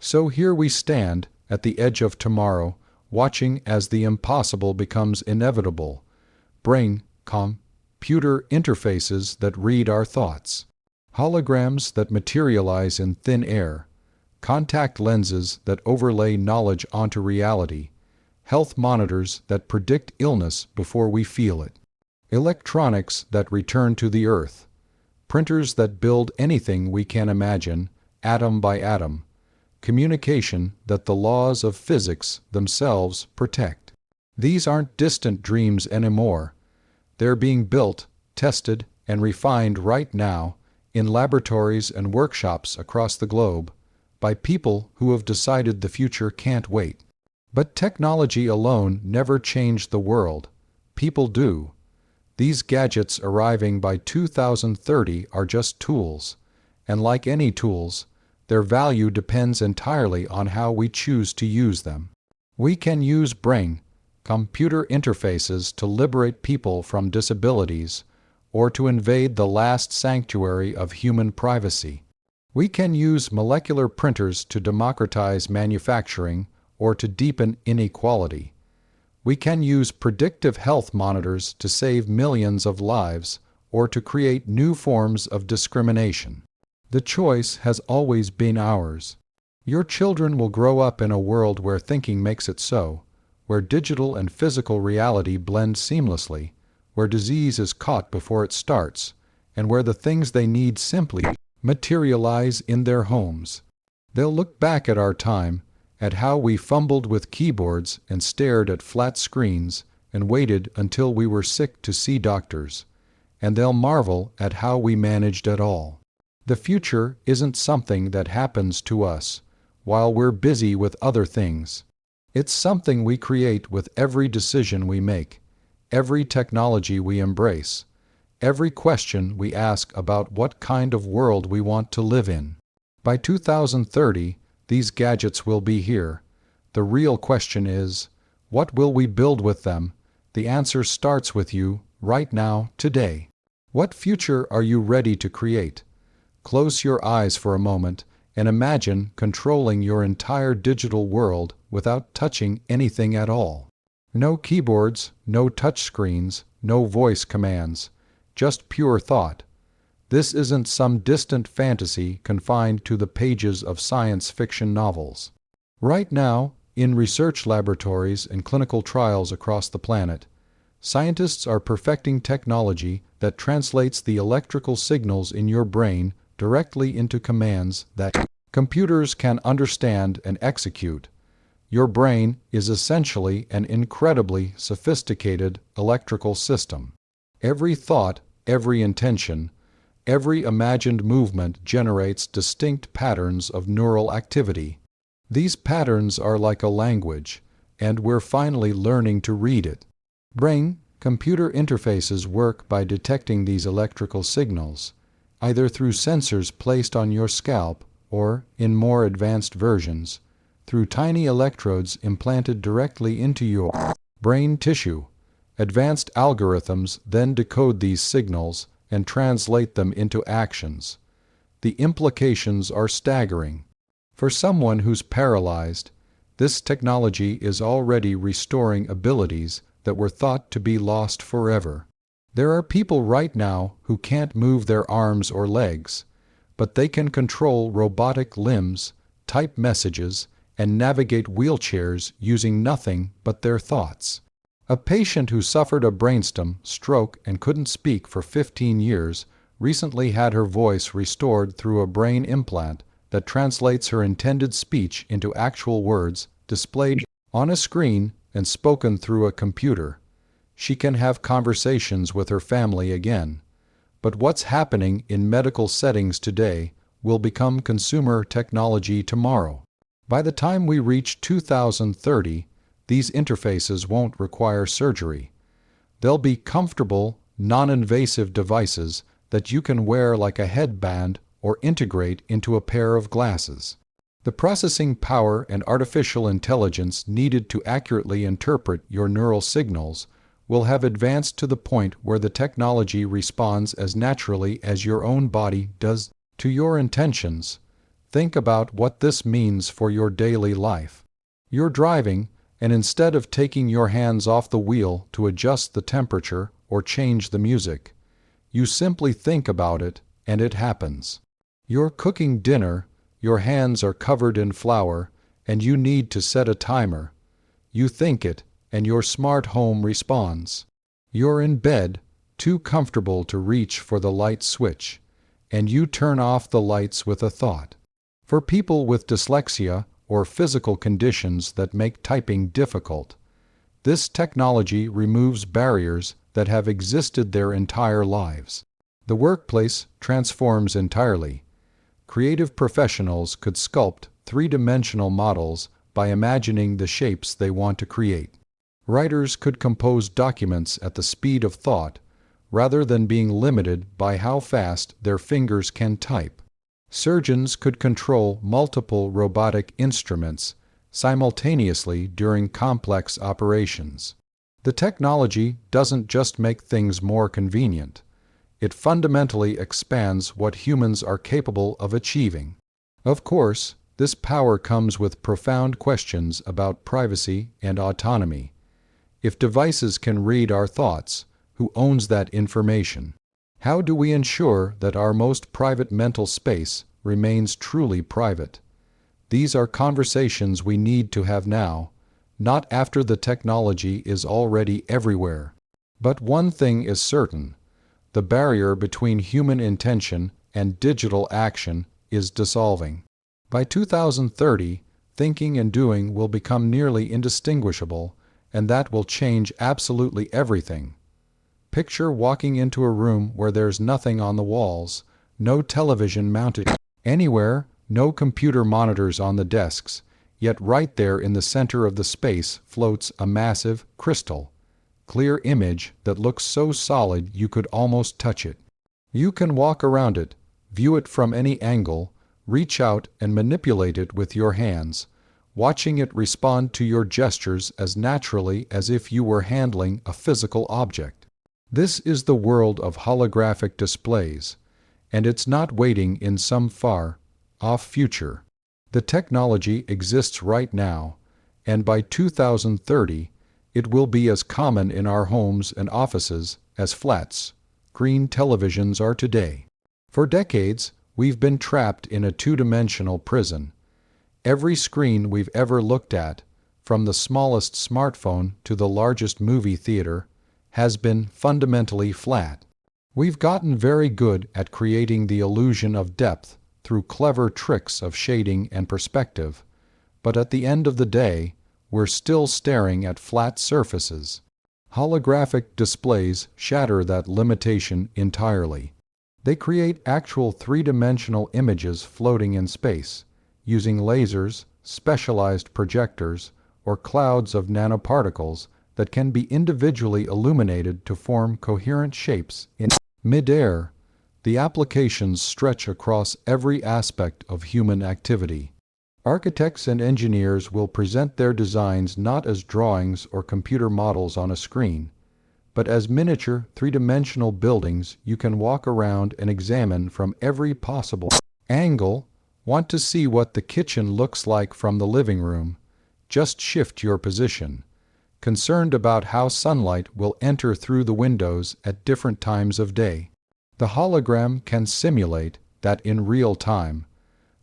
So here we stand, at the edge of tomorrow, watching as the impossible becomes inevitable. Brain, computer interfaces that read our thoughts. Holograms that materialize in thin air. Contact lenses that overlay knowledge onto reality. Health monitors that predict illness before we feel it. Electronics that return to the earth. Printers that build anything we can imagine, atom by atom. Communication that the laws of physics themselves protect. These aren't distant dreams anymore. They're being built, tested, and refined right now in laboratories and workshops across the globe by people who have decided the future can't wait. But technology alone never changed the world. People do. These gadgets arriving by 2030 are just tools, and like any tools, their value depends entirely on how we choose to use them. We can use brain, computer interfaces to liberate people from disabilities or to invade the last sanctuary of human privacy. We can use molecular printers to democratize manufacturing or to deepen inequality. We can use predictive health monitors to save millions of lives or to create new forms of discrimination. The choice has always been ours. Your children will grow up in a world where thinking makes it so, where digital and physical reality blend seamlessly, where disease is caught before it starts, and where the things they need simply materialize in their homes. They'll look back at our time, at how we fumbled with keyboards and stared at flat screens and waited until we were sick to see doctors, and they'll marvel at how we managed at all. The future isn't something that happens to us while we're busy with other things. It's something we create with every decision we make, every technology we embrace, every question we ask about what kind of world we want to live in. By 2030, these gadgets will be here. The real question is, what will we build with them? The answer starts with you, right now, today. What future are you ready to create? Close your eyes for a moment and imagine controlling your entire digital world without touching anything at all. No keyboards, no touchscreens, no voice commands, just pure thought. This isn't some distant fantasy confined to the pages of science fiction novels. Right now, in research laboratories and clinical trials across the planet, scientists are perfecting technology that translates the electrical signals in your brain directly into commands that computers can understand and execute. Your brain is essentially an incredibly sophisticated electrical system. Every thought, every intention, every imagined movement generates distinct patterns of neural activity. These patterns are like a language, and we're finally learning to read it. Brain-computer interfaces work by detecting these electrical signals, either through sensors placed on your scalp or, in more advanced versions, through tiny electrodes implanted directly into your brain tissue. Advanced algorithms then decode these signals and translate them into actions. The implications are staggering. For someone who's paralyzed, this technology is already restoring abilities that were thought to be lost forever. There are people right now who can't move their arms or legs, but they can control robotic limbs, type messages, and navigate wheelchairs using nothing but their thoughts. A patient who suffered a brainstem stroke and couldn't speak for 15 years recently had her voice restored through a brain implant that translates her intended speech into actual words displayed on a screen and spoken through a computer. She can have conversations with her family again. But what's happening in medical settings today will become consumer technology tomorrow. By the time we reach 2030, these interfaces won't require surgery. They'll be comfortable, non-invasive devices that you can wear like a headband or integrate into a pair of glasses. The processing power and artificial intelligence needed to accurately interpret your neural signals will have advanced to the point where the technology responds as naturally as your own body does to your intentions. Think about what this means for your daily life. You're driving, and instead of taking your hands off the wheel to adjust the temperature or change the music, you simply think about it, and it happens. You're cooking dinner, your hands are covered in flour, and you need to set a timer. You think it, and your smart home responds. You're in bed, too comfortable to reach for the light switch, and you turn off the lights with a thought. For people with dyslexia or physical conditions that make typing difficult, this technology removes barriers that have existed their entire lives. The workplace transforms entirely. Creative professionals could sculpt three-dimensional models by imagining the shapes they want to create. Writers could compose documents at the speed of thought, rather than being limited by how fast their fingers can type. Surgeons could control multiple robotic instruments simultaneously during complex operations. The technology doesn't just make things more convenient. It fundamentally expands what humans are capable of achieving. Of course, this power comes with profound questions about privacy and autonomy. If devices can read our thoughts, who owns that information? How do we ensure that our most private mental space remains truly private? These are conversations we need to have now, not after the technology is already everywhere. But one thing is certain: the barrier between human intention and digital action is dissolving. By 2030, thinking and doing will become nearly indistinguishable, and that will change absolutely everything. Picture walking into a room where there's nothing on the walls, no television mounted anywhere, no computer monitors on the desks, yet right there in the center of the space floats a massive, crystal clear image that looks so solid you could almost touch it. You can walk around it, view it from any angle, reach out and manipulate it with your hands, watching it respond to your gestures as naturally as if you were handling a physical object. This is the world of holographic displays, and it's not waiting in some far-off future. The technology exists right now, and by 2030, it will be as common in our homes and offices as flat-screen televisions are today. For decades, we've been trapped in a two-dimensional prison. Every screen we've ever looked at, from the smallest smartphone to the largest movie theater, has been fundamentally flat. We've gotten very good at creating the illusion of depth through clever tricks of shading and perspective, but at the end of the day, we're still staring at flat surfaces. Holographic displays shatter that limitation entirely. They create actual three-dimensional images floating in space, using lasers, specialized projectors, or clouds of nanoparticles that can be individually illuminated to form coherent shapes in mid-air. The applications stretch across every aspect of human activity. Architects and engineers will present their designs not as drawings or computer models on a screen, but as miniature three-dimensional buildings you can walk around and examine from every possible angle. Want to see what the kitchen looks like from the living room? Just shift your position. Concerned about how sunlight will enter through the windows at different times of day? The hologram can simulate that in real time.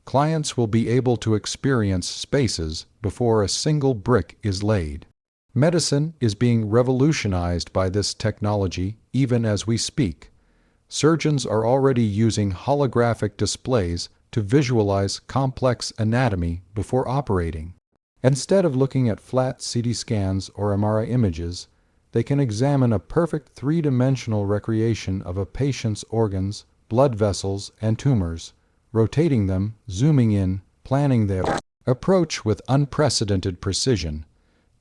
Clients will be able to experience spaces before a single brick is laid. Medicine is being revolutionized by this technology even as we speak. Surgeons are already using holographic displays to visualize complex anatomy before operating. Instead of looking at flat CT scans or MRI images, they can examine a perfect three-dimensional recreation of a patient's organs, blood vessels, and tumors, rotating them, zooming in, planning their approach with unprecedented precision.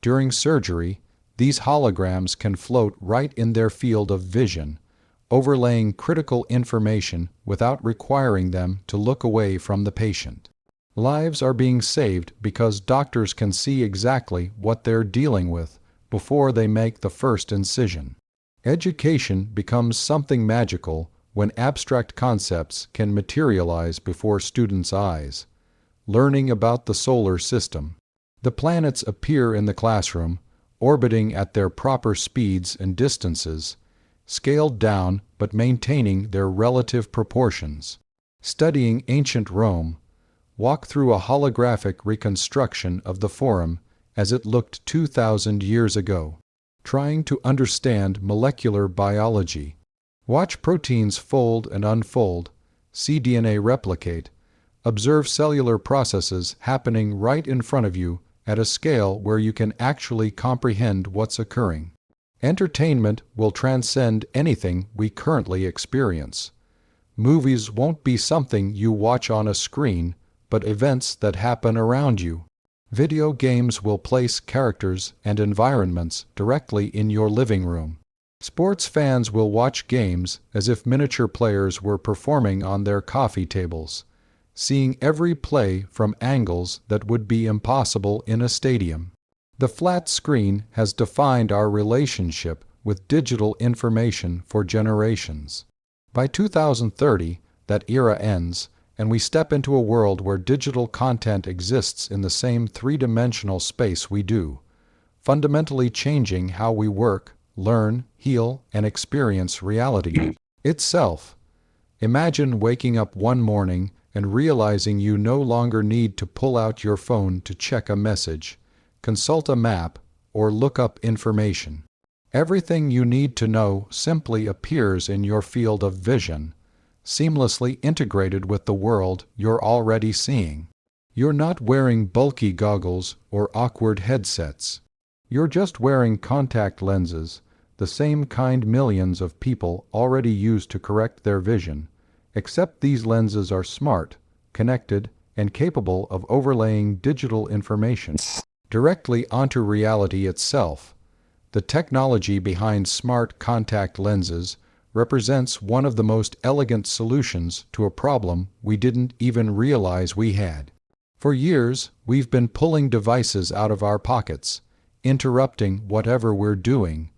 During surgery, these holograms can float right in their field of vision, overlaying critical information without requiring them to look away from the patient. Lives are being saved because doctors can see exactly what they're dealing with before they make the first incision. Education becomes something magical when abstract concepts can materialize before students' eyes. learning about the solar system. The planets appear in the classroom, orbiting at their proper speeds and distances, scaled down but maintaining their relative proportions. Studying ancient Rome, walk through a holographic reconstruction of the Forum as it looked 2,000 years ago. Trying to understand molecular biology. Watch proteins fold and unfold, see DNA replicate, observe cellular processes happening right in front of you at a scale where you can actually comprehend what's occurring. Entertainment will transcend anything we currently experience. Movies won't be something you watch on a screen, but events that happen around you. Video games will place characters and environments directly in your living room. Sports fans will watch games as if miniature players were performing on their coffee tables, seeing every play from angles that would be impossible in a stadium. The flat screen has defined our relationship with digital information for generations. By 2030, that era ends, and we step into a world where digital content exists in the same three-dimensional space we do, fundamentally changing how we work, learn, heal, and experience reality itself. Imagine waking up one morning and realizing you no longer need to pull out your phone to check a message, consult a map, or look up information. Everything you need to know simply appears in your field of vision, seamlessly integrated with the world you're already seeing. You're not wearing bulky goggles or awkward headsets. You're just wearing contact lenses, the same kind millions of people already use to correct their vision, except these lenses are smart, connected, and capable of overlaying digital information directly onto reality itself. The technology behind smart contact lenses represents one of the most elegant solutions to a problem we didn't even realize we had. For years, we've been pulling devices out of our pockets, interrupting whatever we're doing,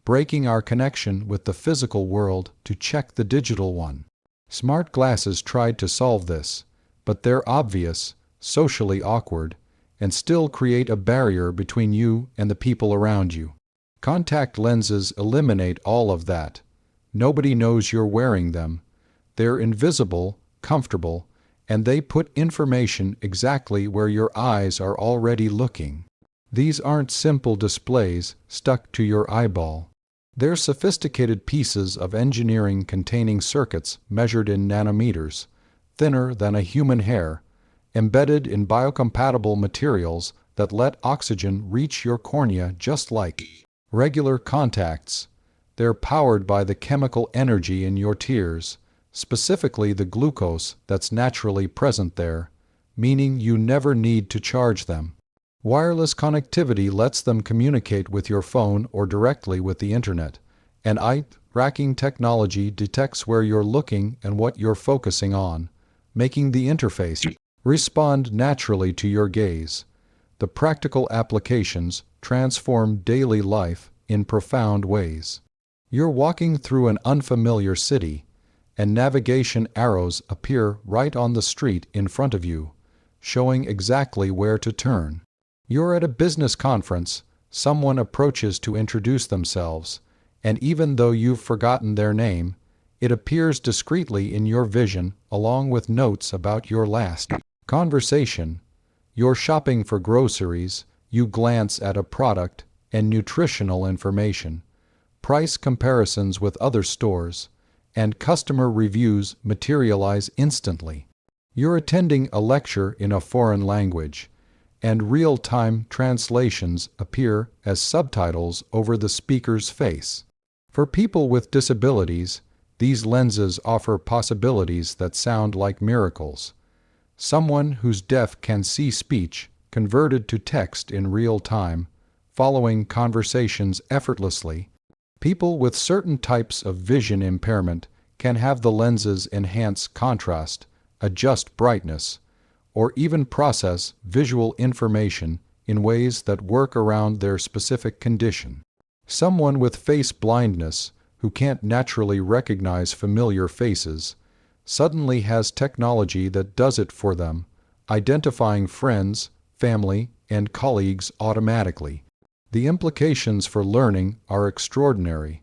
breaking our connection with the physical world to check the digital one. Smart glasses tried to solve this, but they're obvious, socially awkward, and still create a barrier between you and the people around you. Contact lenses eliminate all of that. Nobody knows you're wearing them. They're invisible, comfortable, and they put information exactly where your eyes are already looking. These aren't simple displays stuck to your eyeball. They're sophisticated pieces of engineering containing circuits measured in nanometers, thinner than a human hair, embedded in biocompatible materials that let oxygen reach your cornea just like regular contacts. They're powered by the chemical energy in your tears, specifically the glucose that's naturally present there, meaning you never need to charge them. Wireless connectivity lets them communicate with your phone or directly with the internet, and eye-tracking technology detects where you're looking and what you're focusing on, making the interface respond naturally to your gaze. The practical applications transform daily life in profound ways. You're walking through an unfamiliar city, and navigation arrows appear right on the street in front of you, showing exactly where to turn. You're at a business conference, someone approaches to introduce themselves, and even though you've forgotten their name, it appears discreetly in your vision along with notes about your last conversation. You're shopping for groceries, you glance at a product and nutritional information, price comparisons with other stores, and customer reviews materialize instantly. You're attending a lecture in a foreign language, and real-time translations appear as subtitles over the speaker's face. For people with disabilities, these lenses offer possibilities that sound like miracles. Someone who's deaf can see speech converted to text in real time, following conversations effortlessly. People with certain types of vision impairment can have the lenses enhance contrast, adjust brightness, or even process visual information in ways that work around their specific condition. Someone with face blindness, who can't naturally recognize familiar faces, suddenly has technology that does it for them, identifying friends, family, and colleagues automatically. The implications for learning are extraordinary.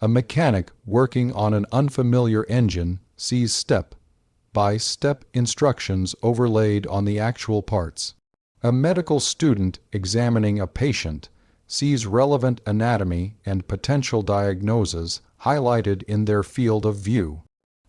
A mechanic working on an unfamiliar engine sees step-by-step instructions overlaid on the actual parts. A medical student examining a patient sees relevant anatomy and potential diagnoses highlighted in their field of view.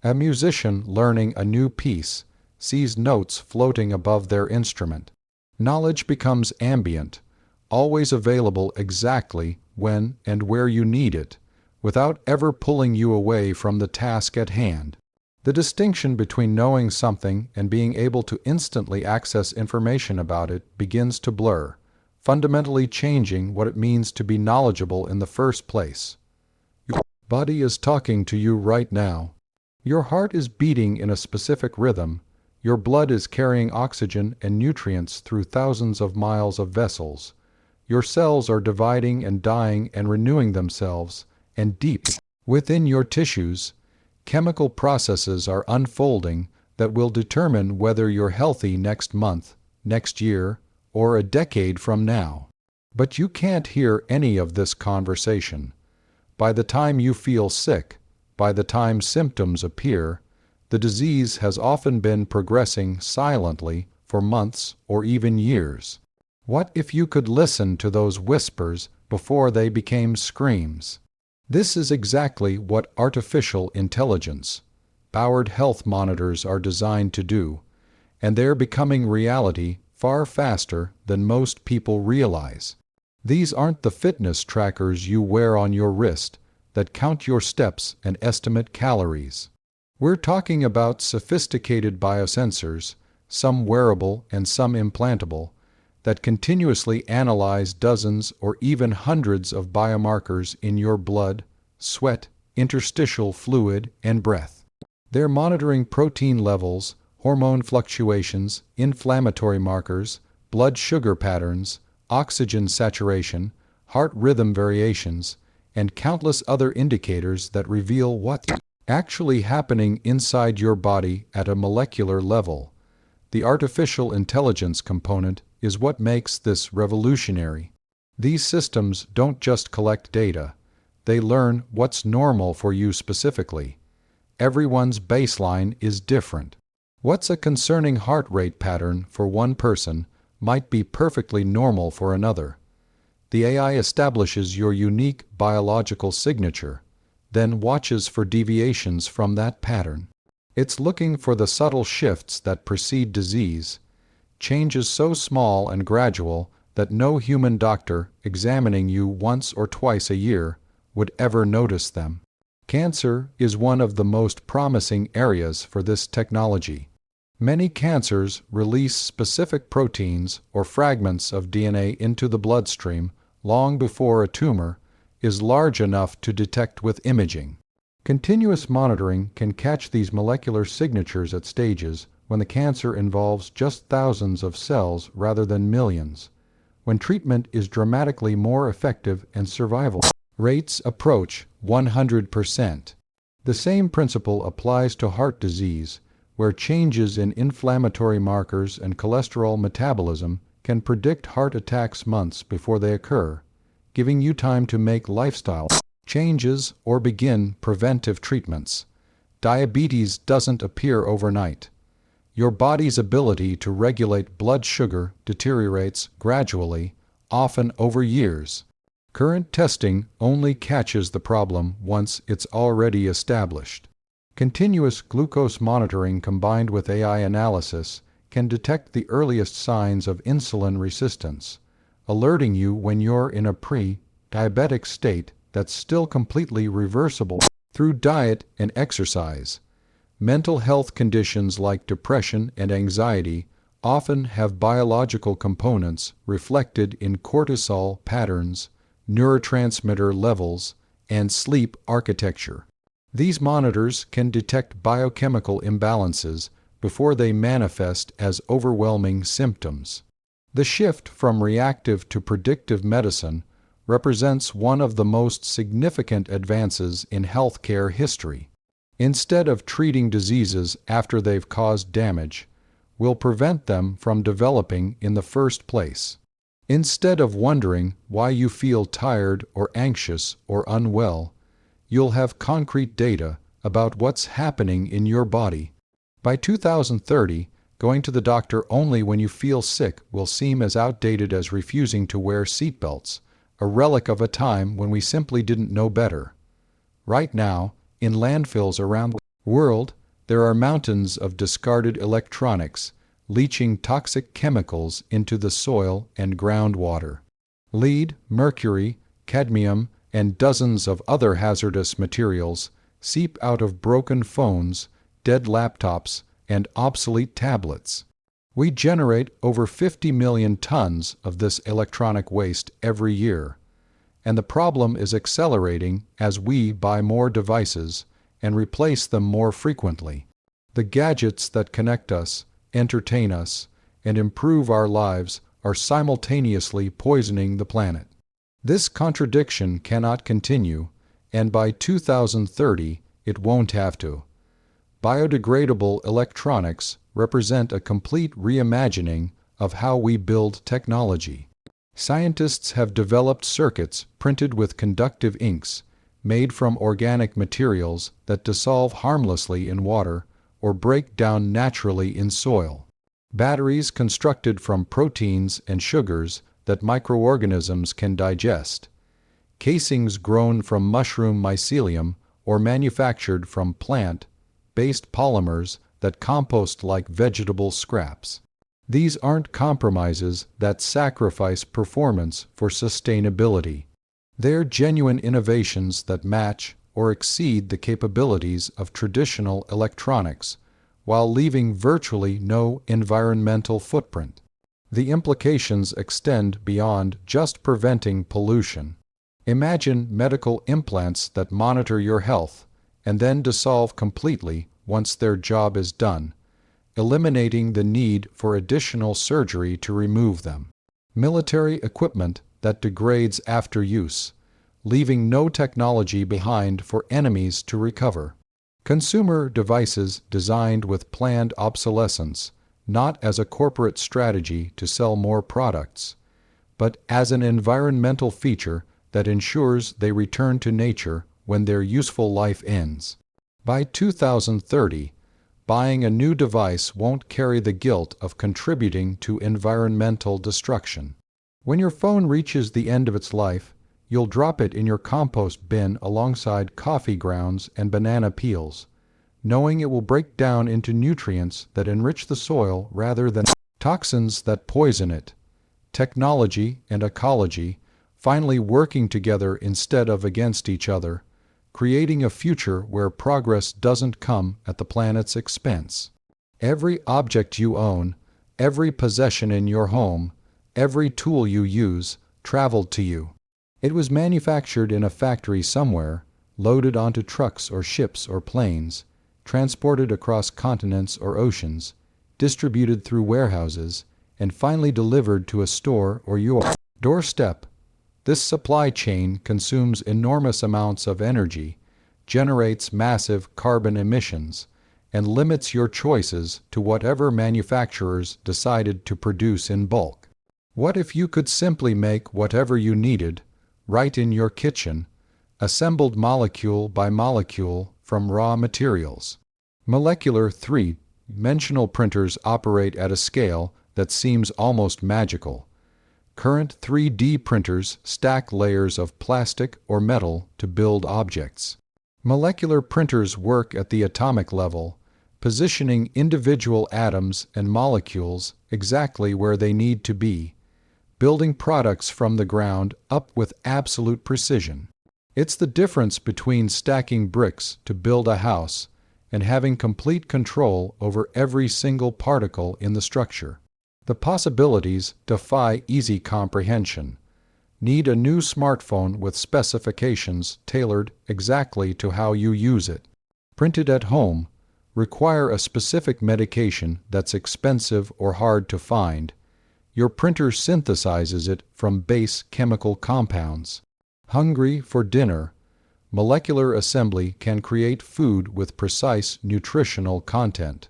A musician learning a new piece sees notes floating above their instrument. Knowledge becomes ambient, always available exactly when and where you need it, without ever pulling you away from the task at hand. The distinction between knowing something and being able to instantly access information about it begins to blur, fundamentally changing what it means to be knowledgeable in the first place. Your body is talking to you right now. Your heart is beating in a specific rhythm. Your blood is carrying oxygen and nutrients through thousands of miles of vessels. Your cells are dividing and dying and renewing themselves, and deep within your tissues, chemical processes are unfolding that will determine whether you're healthy next month, next year, or a decade from now. But you can't hear any of this conversation. By the time you feel sick, by the time symptoms appear, the disease has often been progressing silently for months or even years. What if you could listen to those whispers before they became screams? This is exactly what artificial intelligence-powered health monitors are designed to do, and they're becoming reality far faster than most people realize. These aren't the fitness trackers you wear on your wrist that count your steps and estimate calories. We're talking about sophisticated biosensors, some wearable and some implantable, that continuously analyze dozens or even hundreds of biomarkers in your blood, sweat, interstitial fluid, and breath. They're monitoring protein levels, hormone fluctuations, inflammatory markers, blood sugar patterns, oxygen saturation, heart rhythm variations, and countless other indicators that reveal what's actually happening inside your body at a molecular level. The artificial intelligence component is what makes this revolutionary. These systems don't just collect data, they learn what's normal for you specifically. Everyone's baseline is different. What's a concerning heart rate pattern for one person might be perfectly normal for another. The AI establishes your unique biological signature, then watches for deviations from that pattern. It's looking for the subtle shifts that precede disease, changes so small and gradual that no human doctor examining you once or twice a year would ever notice them. Cancer is one of the most promising areas for this technology. Many cancers release specific proteins or fragments of DNA into the bloodstream long before a tumor is large enough to detect with imaging. Continuous monitoring can catch these molecular signatures at stages when the cancer involves just thousands of cells rather than millions, when treatment is dramatically more effective and survival rates approach 100%. The same principle applies to heart disease, where changes in inflammatory markers and cholesterol metabolism can predict heart attacks months before they occur, giving you time to make lifestyle changes or begin preventive treatments. Diabetes doesn't appear overnight. Your body's ability to regulate blood sugar deteriorates gradually, often over years. Current testing only catches the problem once it's already established. Continuous glucose monitoring combined with AI analysis can detect the earliest signs of insulin resistance, alerting you when you're in a pre-diabetic state that's still completely reversible through diet and exercise. Mental health conditions like depression and anxiety often have biological components reflected in cortisol patterns, neurotransmitter levels, and sleep architecture. These monitors can detect biochemical imbalances before they manifest as overwhelming symptoms. The shift from reactive to predictive medicine represents one of the most significant advances in healthcare history. Instead of treating diseases after they've caused damage, will prevent them from developing in the first place. Instead of wondering why you feel tired or anxious or unwell, you'll have concrete data about what's happening in your body. By 2030, going to the doctor only when you feel sick will seem as outdated as refusing to wear seatbelts, a relic of a time when we simply didn't know better. Right now, in landfills around the world, there are mountains of discarded electronics, leaching toxic chemicals into the soil and groundwater. Lead, mercury, cadmium, and dozens of other hazardous materials seep out of broken phones, dead laptops, and obsolete tablets. We generate over 50 million tons of this electronic waste every year, and the problem is accelerating as we buy more devices and replace them more frequently. The gadgets that connect us, entertain us, and improve our lives are simultaneously poisoning the planet. This contradiction cannot continue, and by 2030 it won't have to. Biodegradable electronics represent a complete reimagining of how we build technology. Scientists have developed circuits printed with conductive inks, made from organic materials that dissolve harmlessly in water or break down naturally in soil. Batteries constructed from proteins and sugars that microorganisms can digest. Casings grown from mushroom mycelium or manufactured from plant-based polymers that compost like vegetable scraps. These aren't compromises that sacrifice performance for sustainability. They're genuine innovations that match or exceed the capabilities of traditional electronics, while leaving virtually no environmental footprint. The implications extend beyond just preventing pollution. Imagine medical implants that monitor your health and then dissolve completely once their job is done, eliminating the need for additional surgery to remove them. Military equipment that degrades after use, leaving no technology behind for enemies to recover. Consumer devices designed with planned obsolescence, not as a corporate strategy to sell more products, but as an environmental feature that ensures they return to nature when their useful life ends. By 2030, buying a new device won't carry the guilt of contributing to environmental destruction. When your phone reaches the end of its life, you'll drop it in your compost bin alongside coffee grounds and banana peels, knowing it will break down into nutrients that enrich the soil rather than toxins that poison it. Technology and ecology finally working together instead of against each other, creating a future where progress doesn't come at the planet's expense. Every object you own, every possession in your home, every tool you use traveled to you. It was manufactured in a factory somewhere, loaded onto trucks or ships or planes, transported across continents or oceans, distributed through warehouses, and finally delivered to a store or your doorstep. This supply chain consumes enormous amounts of energy, generates massive carbon emissions, and limits your choices to whatever manufacturers decided to produce in bulk. What if you could simply make whatever you needed, right in your kitchen, assembled molecule by molecule from raw materials? Molecular three-dimensional printers operate at a scale that seems almost magical. Current 3D printers stack layers of plastic or metal to build objects. Molecular printers work at the atomic level, positioning individual atoms and molecules exactly where they need to be, building products from the ground up with absolute precision. It's the difference between stacking bricks to build a house and having complete control over every single particle in the structure. The possibilities defy easy comprehension. Need a new smartphone with specifications tailored exactly to how you use it. Printed at home. Require a specific medication that's expensive or hard to find. Your printer synthesizes it from base chemical compounds. Hungry for dinner. Molecular assembly can create food with precise nutritional content.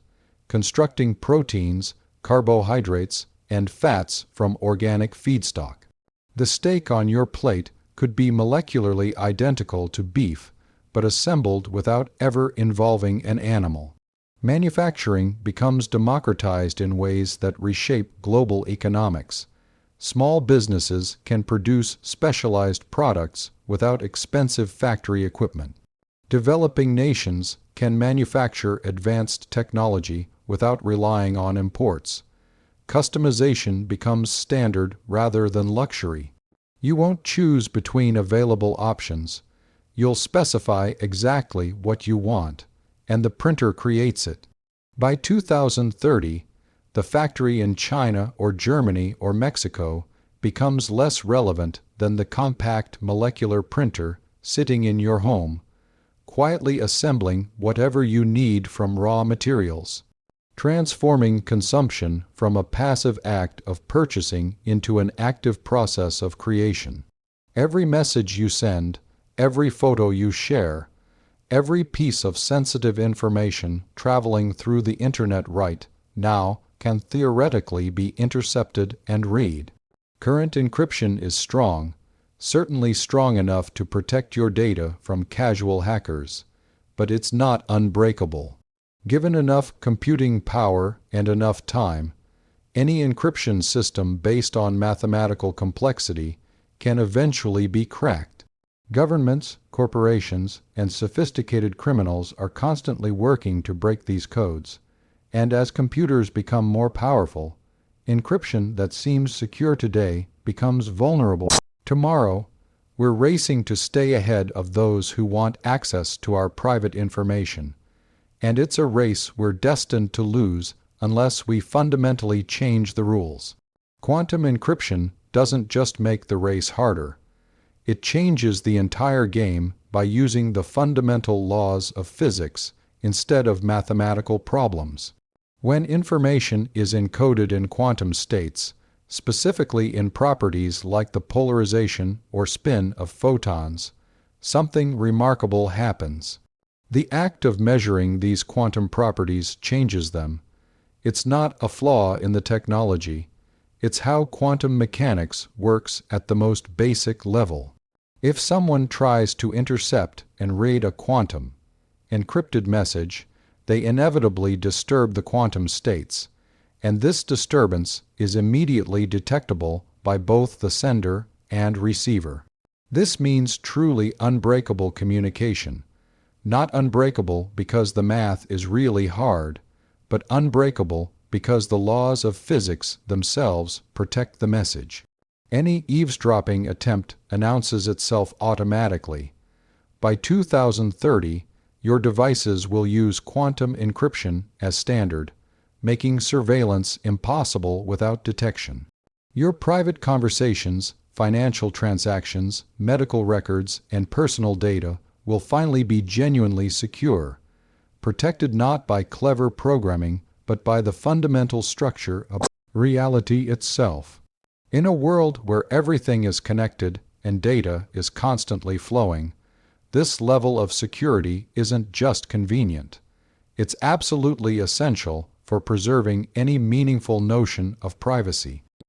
constructing proteins, carbohydrates, and fats from organic feedstock. The steak on your plate could be molecularly identical to beef, but assembled without ever involving an animal. Manufacturing becomes democratized in ways that reshape global economics. Small businesses can produce specialized products without expensive factory equipment. Developing nations can manufacture advanced technology without relying on imports. Customization becomes standard rather than luxury. You won't choose between available options. You'll specify exactly what you want, and the printer creates it. By 2030, the factory in China or Germany or Mexico becomes less relevant than the compact molecular printer sitting in your home, quietly assembling whatever you need from raw materials, transforming consumption from a passive act of purchasing into an active process of creation. Every message you send, every photo you share, every piece of sensitive information traveling through the internet right now can theoretically be intercepted and read. Current encryption is strong, certainly strong enough to protect your data from casual hackers, but it's not unbreakable. Given enough computing power and enough time, any encryption system based on mathematical complexity can eventually be cracked. Governments, corporations, and sophisticated criminals are constantly working to break these codes, and as computers become more powerful, encryption that seems secure today becomes vulnerable. Tomorrow, we're racing to stay ahead of those who want access to our private information, and it's a race we're destined to lose unless we fundamentally change the rules. Quantum encryption doesn't just make the race harder. It changes the entire game by using the fundamental laws of physics instead of mathematical problems. When information is encoded in quantum states, specifically in properties like the polarization or spin of photons, something remarkable happens. The act of measuring these quantum properties changes them. It's not a flaw in the technology. It's how quantum mechanics works at the most basic level. If someone tries to intercept and read a quantum encrypted message, they inevitably disturb the quantum states, and this disturbance is immediately detectable by both the sender and receiver. This means truly unbreakable communication. Not unbreakable because the math is really hard, but unbreakable because the laws of physics themselves protect the message. Any eavesdropping attempt announces itself automatically. By 2030, your devices will use quantum encryption as standard, making surveillance impossible without detection. Your private conversations, financial transactions, medical records, and personal data will finally be genuinely secure, protected not by clever programming, but by the fundamental structure of reality itself. In a world where everything is connected and data is constantly flowing, this level of security isn't just convenient. It's absolutely essential for preserving any meaningful notion of privacy.